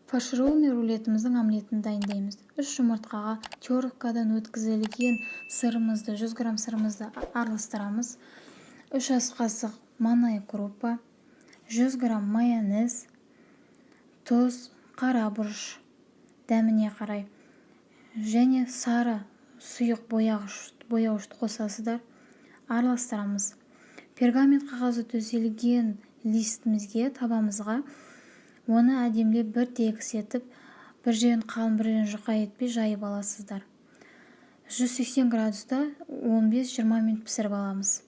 Фаршированный рулетіміздің омлетін дайындаймыз. 3 жұмыртқаға теркадан өткізілген сырымызды, 100 грамм сырымызды араластырамыз. 3 ас қасық манная крупа, 100 грамм майонез, тұз, қара бұрыш дәміне қарай және сары сұйық бояуышты қосасыздар. Араластырамыз. Пергамент қағазы төселген листімізге, табамызға оны әдемілеп бір тегіс етіп, бір жерін қалың, бір жерін жұқа етпей жайып аласыздар. 180 градуста 15-20 минут пісіріп аламыз.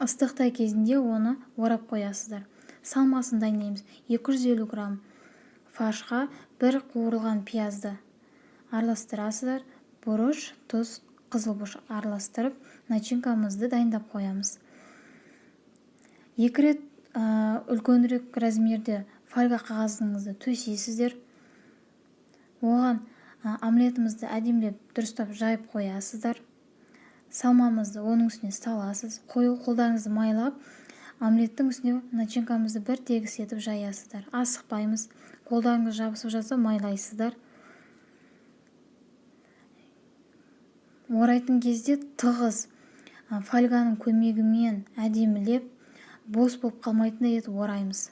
Ыстықтай кезінде оны орап қоясыздар. Салмасын дайындаймыз. 250 грамм фаршқа бір қуырылған пиязды араластырасыздар. Бұрыш, тұз, қызыл бұрыш араластырып, начинкамызды дайындап қоямыз. 2 рет үлкенірек размерде фольга қағазыңызды төсейсіздер. Оған омлетімізді әдемілеп дұрыстап жайып қоясыздар. Салмамызды оның үстіне саласыз. Қолдарыңызды майлап, омлеттің үстіне начинкамызды бір тегіс етіп жаясыздар. Асықпаймыз. Қолдарыңыз жабысып жатса майлайсыздар. Орайтын кезде тығыз фольганың көмегімен әдемілеп, бос болып қалмайтындай етіп ораймыз.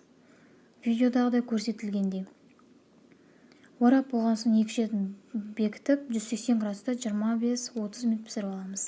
Видеодағыдай көрсетілгендей. Орап болған соң екі шетін бекітіп, 180 градуста 25-30 минут пісіріп аламыз.